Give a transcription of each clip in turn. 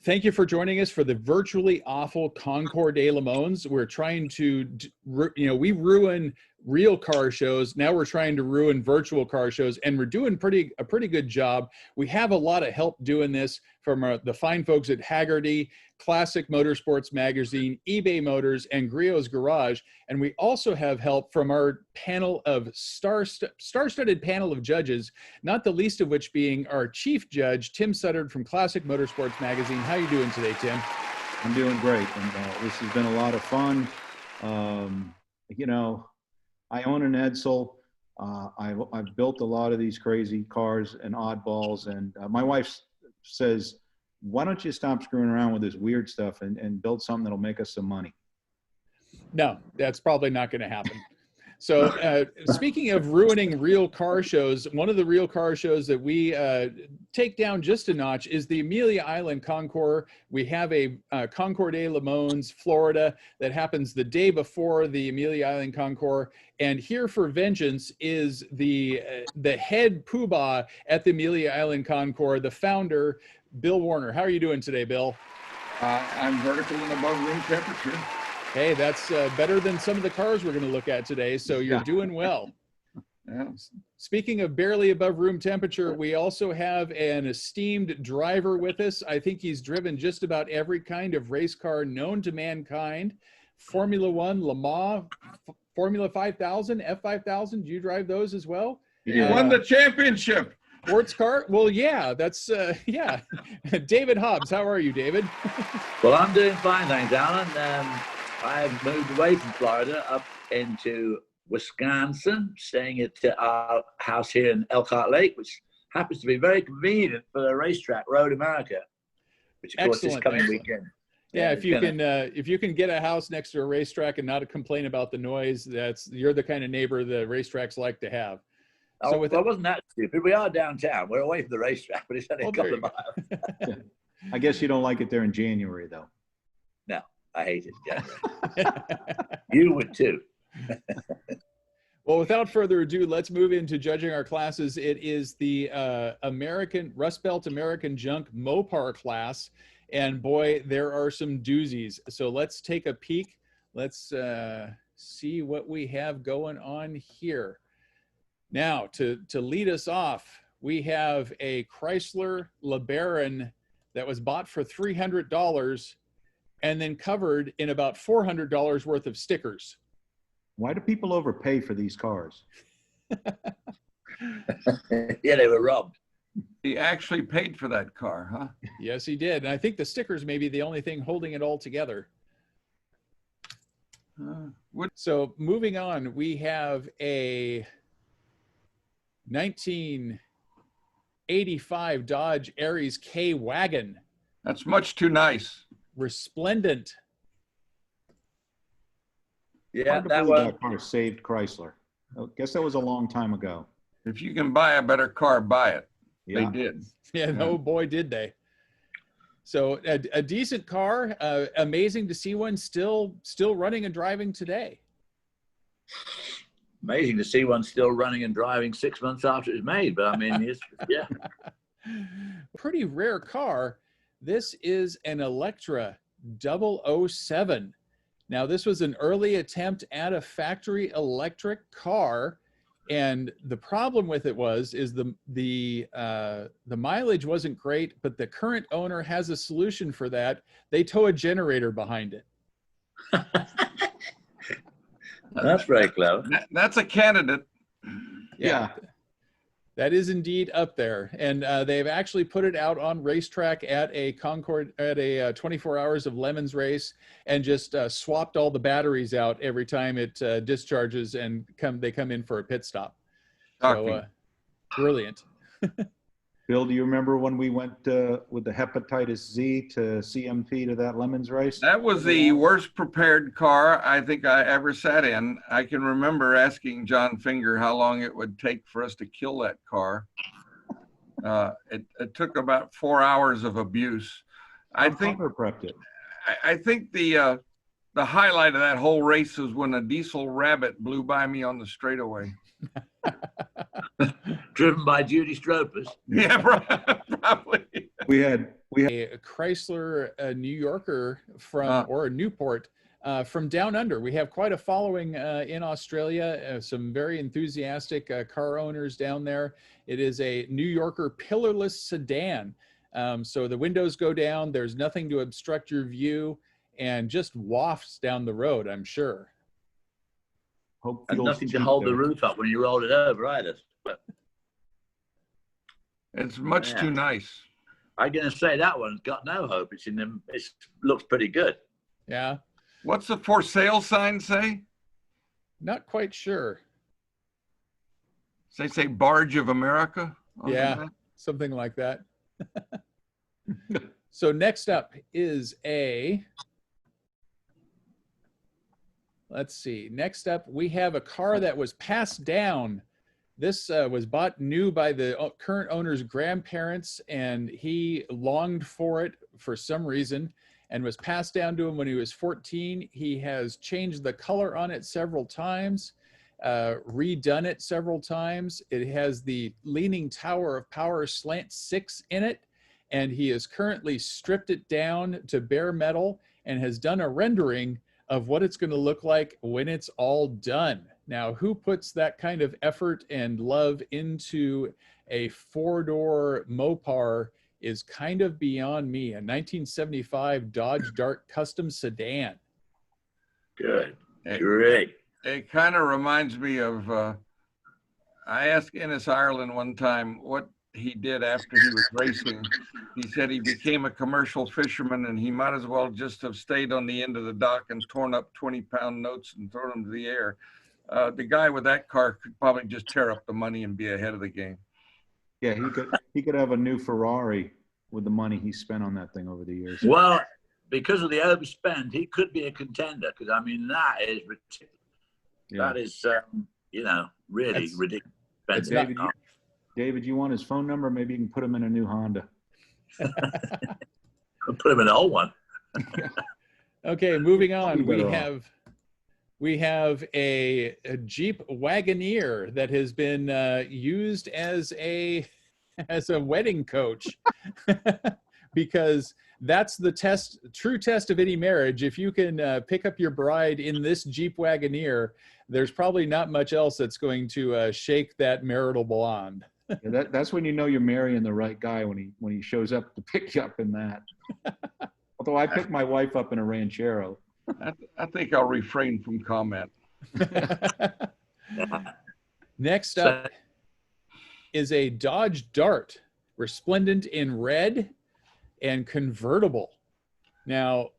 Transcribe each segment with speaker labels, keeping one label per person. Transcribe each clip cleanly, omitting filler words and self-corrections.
Speaker 1: Thank you for joining us for the Virtually Awful Concours de Le Mans. We're trying to, we ruin real car shows. Now we're trying to ruin virtual car shows, and we're doing a pretty good job. We have a lot of help doing this from the fine folks at Haggerty, Classic Motorsports Magazine, eBay Motors, and Griot's Garage. And we also have help from our panel of star-studded panel of judges, not the least of which being our chief judge, Tim Suddard from Classic Motorsports Magazine. How are you doing today, Tim?
Speaker 2: I'm doing great, and this has been a lot of fun. I own an Edsel. I've built a lot of these crazy cars and oddballs, and my wife says, why don't you stop screwing around with this weird stuff and build something that'll make us some money?
Speaker 1: No, that's probably not going to happen. So speaking of ruining real car shows, one of the real car shows that we take down just a notch is the Amelia Island Concours. We have a Concours de Le Mans, Florida, that happens the day before the Amelia Island Concours. And here for vengeance is the head poobah at the Amelia Island Concours, the founder, Bill Warner. How are you doing today, Bill?
Speaker 3: I'm vertical and above room temperature.
Speaker 1: Hey, that's better than some of the cars we're going to look at today, so you're doing well.
Speaker 3: Yeah.
Speaker 1: Speaking of barely above room temperature, we also have an esteemed driver with us. I think he's driven just about every kind of race car known to mankind. Formula One, Le Mans, Formula 5000, F5000. Do you drive those as well?
Speaker 3: You won the championship.
Speaker 1: Sports car? Well, yeah, that's, yeah. David Hobbs, how are you, David?
Speaker 4: Well, I'm doing fine, thanks, Alan. I've moved away from Florida up into Wisconsin, staying at our house here in Elkhart Lake, which happens to be very convenient for the racetrack, Road America, which of course is coming weekend.
Speaker 1: Yeah, if you can get a house next to a racetrack and not complain about the noise, you're the kind of neighbor the racetracks like to have.
Speaker 4: So well, wasn't that stupid? We are downtown. We're away from the racetrack, but it's only a couple of miles.
Speaker 2: I guess you don't like it there in January, though.
Speaker 4: No, I hate it. You would too.
Speaker 1: Well, without further ado, let's move into judging our classes. It is the Rust Belt American Junk Mopar class. And boy, there are some doozies. So let's take a peek. Let's see what we have going on here. Now, to lead us off, we have a Chrysler LeBaron that was bought for $300 and then covered in about $400 worth of stickers.
Speaker 2: Why do people overpay for these cars?
Speaker 4: Yeah, they were robbed.
Speaker 3: He actually paid for that car, huh?
Speaker 1: Yes, he did. And I think the stickers may be the only thing holding it all together. So moving on, we have a 1985 Dodge Aries K wagon.
Speaker 3: That's much too nice.
Speaker 1: Resplendent.
Speaker 4: Yeah,
Speaker 2: that car saved Chrysler. I guess that was a long time ago.
Speaker 3: If you can buy a better car, buy it.
Speaker 2: Yeah.
Speaker 3: They did.
Speaker 1: Yeah, no, boy, did they. So a decent car, amazing to see one still running and driving today.
Speaker 4: Amazing to see one still running and driving 6 months after it was made, but I mean, yeah.
Speaker 1: Pretty rare car. This is an Electra 007. Now, this was an early attempt at a factory electric car, and the problem with it is the mileage wasn't great, but the current owner has a solution for that. They tow a generator behind it.
Speaker 4: That's very clever.
Speaker 3: That's a candidate.
Speaker 1: Yeah. That is indeed up there. And they've actually put it out on racetrack at a Concord, at a 24 Hours of Lemons race, and just swapped all the batteries out every time it discharges and they come in for a pit stop. So brilliant.
Speaker 2: Bill, do you remember when we went with the hepatitis Z to CMP to that Lemons race?
Speaker 3: That was the worst prepared car I think I ever sat in. I can remember asking John Finger how long it would take for us to kill that car. It took about 4 hours of abuse. I think
Speaker 2: prepped it.
Speaker 3: I think the highlight of that whole race was when a diesel rabbit blew by me on the straightaway.
Speaker 4: Driven by Judy Stropers.
Speaker 3: Yeah, probably.
Speaker 2: We had We have
Speaker 1: a Chrysler New Yorker from, or a Newport from down under. We have quite a following in Australia, some very enthusiastic car owners down there. It is a New Yorker pillarless sedan. So the windows go down, there's nothing to obstruct your view, and just wafts down the road, I'm sure.
Speaker 2: hope
Speaker 4: And
Speaker 2: fuel's
Speaker 4: nothing to
Speaker 2: cheap
Speaker 4: hold
Speaker 2: there.
Speaker 4: the roof up when you roll it over either. But
Speaker 3: It's much
Speaker 4: Yeah.
Speaker 3: too nice.
Speaker 4: I'm going to say that one's got no hope. It looks pretty good.
Speaker 1: Yeah,
Speaker 3: What's the for sale sign say?
Speaker 1: not quite sure.
Speaker 3: They say Barge of America? on the
Speaker 1: Yeah.
Speaker 3: back?
Speaker 1: Something like that. So next up is let's see. Next up, we have a car that was passed down. This was bought new by the current owner's grandparents, and he longed for it for some reason and was passed down to him when he was 14. He has changed the color on it several times, redone it several times. It has the Leaning Tower of Power Slant 6 in it, and he has currently stripped it down to bare metal and has done a rendering of what it's going to look like when it's all done. Now, who puts that kind of effort and love into a four-door Mopar is kind of beyond me. A 1975 Dodge Dart custom sedan.
Speaker 4: Good.
Speaker 3: It,
Speaker 4: Great.
Speaker 3: it kind of reminds me of, I asked Ennis Ireland one time what he did after he was racing. He said he became a commercial fisherman and he might as well just have stayed on the end of the dock and torn up 20-pound notes and thrown them to the air. The guy with that car could probably just tear up the money and be ahead of the game.
Speaker 2: Yeah, he could have a new Ferrari with the money he spent on that thing over the years.
Speaker 4: Well, because of the overspend, he could be a contender. Because I mean, that is ridiculous.
Speaker 2: Yeah.
Speaker 4: That is, really
Speaker 1: That's-
Speaker 4: ridiculous.
Speaker 1: It's
Speaker 2: David,
Speaker 1: not-
Speaker 2: David, you want his phone number? Maybe you can put him in a new Honda.
Speaker 4: Put him in an old one.
Speaker 1: Okay, moving on.
Speaker 2: Probably better
Speaker 1: We have a Jeep Wagoneer that has been used as a wedding coach because that's the true test of any marriage. If you can pick up your bride in this Jeep Wagoneer, there's probably not much else that's going to shake that marital bond.
Speaker 2: Yeah, that's when you know you're marrying the right guy, when he shows up to pick you up in that. Although I picked my wife up in a Ranchero.
Speaker 3: I think I'll refrain from comment.
Speaker 1: Next up is a Dodge Dart, resplendent in red and convertible. Now,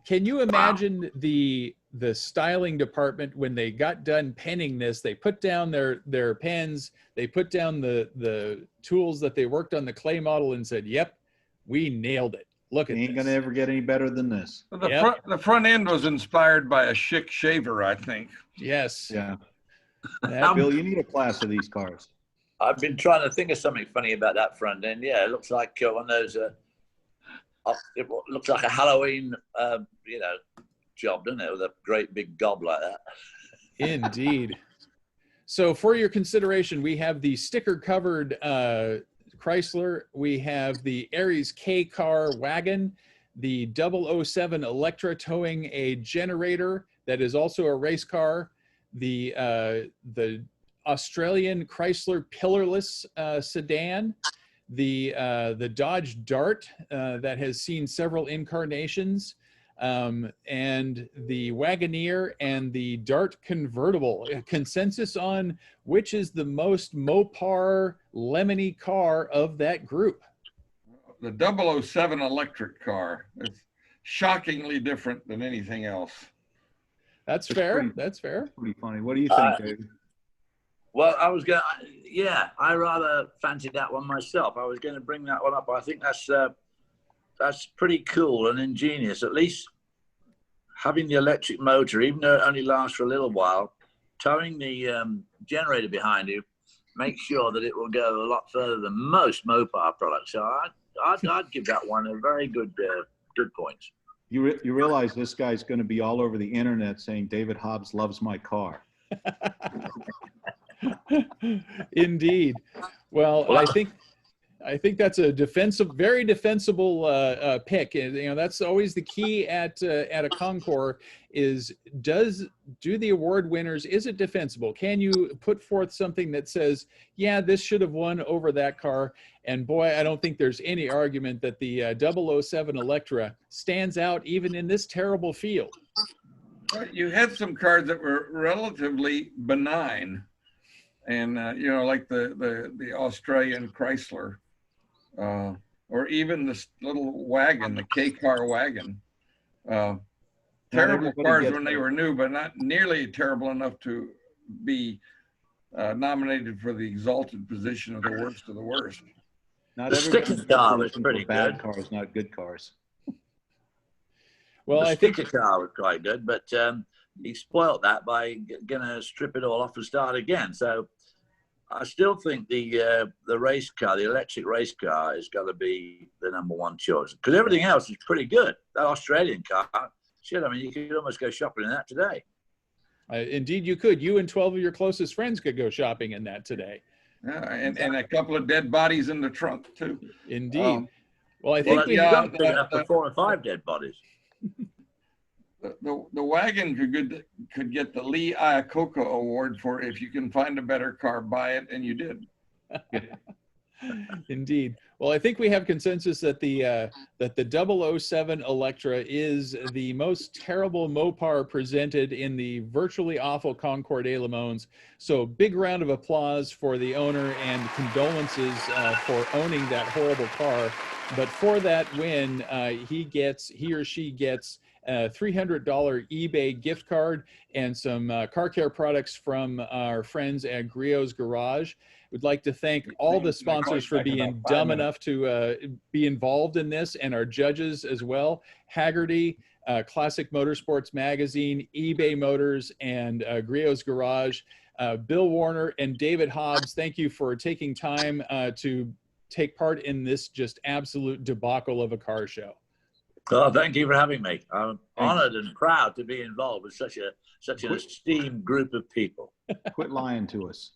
Speaker 1: can you imagine the styling department when they got done penning this? They put down their pens, they put down the tools that they worked on the clay model and said, "Yep, we nailed it. Look at
Speaker 2: He ain't
Speaker 1: this."
Speaker 2: gonna ever get any better than this.
Speaker 3: The front end was inspired by a Schick shaver, I think.
Speaker 1: Yes.
Speaker 2: Yeah.
Speaker 1: That-
Speaker 2: Bill, you need a class of these cars.
Speaker 4: I've been trying to think of something funny about that front end. Yeah, it looks like one of those. It looks like a Halloween, job, doesn't it? With a great big gob like that.
Speaker 1: Indeed. So for your consideration, we have the sticker-covered Chrysler. We have the Aries K car wagon, the 007 Electra towing a generator that is also a race car, the Australian Chrysler pillarless sedan, the Dodge Dart that has seen several incarnations, and the Wagoneer and the Dart convertible. A consensus on which is the most Mopar lemony car of that group.
Speaker 3: The 007 electric car. It's shockingly different than anything else.
Speaker 1: That's
Speaker 2: That's
Speaker 1: fair.
Speaker 2: pretty-
Speaker 1: That's fair.
Speaker 2: Pretty funny. What do you think, David?
Speaker 4: Well, I rather fancied that one myself. I was going to bring that one up. I think that's pretty cool and ingenious. At least having the electric motor, even though it only lasts for a little while, towing the generator behind you makes sure that it will go a lot further than most Mopar products. So I'd give that one a very good points.
Speaker 2: You realize this guy's going to be all over the internet saying David Hobbs loves my car.
Speaker 1: Indeed. Well, I think that's a very defensible pick. And, you know, that's always the key at a concours is do the award winners, is it defensible? Can you put forth something that says, yeah, this should have won over that car? And boy, I don't think there's any argument that the 007 Electra stands out even in this terrible field.
Speaker 3: You had some cars that were relatively benign, and you know, like the Australian Chrysler, or even this little wagon, the K-car wagon. Terrible cars when they were new, but not nearly terrible enough to be nominated for the exalted position of the worst of the worst.
Speaker 2: Not
Speaker 4: The sticker car was pretty
Speaker 2: bad
Speaker 4: good.
Speaker 2: cars, not good cars.
Speaker 1: Well,
Speaker 4: The
Speaker 1: I think
Speaker 4: sticker car was quite good, but he spoilt that by going to strip it all off and start again. So I still think the race car, the electric race car, is going to be the #1 choice because everything else is pretty good. That Australian car, shit, I mean, you could almost go shopping in that today.
Speaker 1: indeed you could. You and 12 of your closest friends could go shopping in that today.
Speaker 3: Yeah, and a couple of dead bodies in the trunk too.
Speaker 1: Indeed. Well, I think
Speaker 4: Well, you've got big enough for 4 or 5 dead bodies.
Speaker 3: The wagon could get the Lee Iacocca Award for if you can find a better car, buy it, and you did.
Speaker 1: Indeed. Well, I think we have consensus that the 007 Electra is the most terrible Mopar presented in the Virtually Awful Concours des Le Mans. So big round of applause for the owner and condolences for owning that horrible car. But for that win, he or she gets a $300 eBay gift card and some car care products from our friends at Griot's Garage. We'd like to thank all the sponsors for being dumb enough to be involved in this, and our judges as well. Haggerty, Classic Motorsports Magazine, eBay Motors, and Griot's Garage. Bill Warner and David Hobbs, thank you for taking time to take part in this just absolute debacle of a car show.
Speaker 4: Oh, thank you for having me. I'm honored and proud to be involved with such an esteemed group of people.
Speaker 2: Quit lying to us.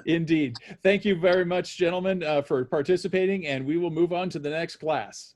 Speaker 1: Indeed. Thank you very much, gentlemen, for participating, and we will move on to the next class.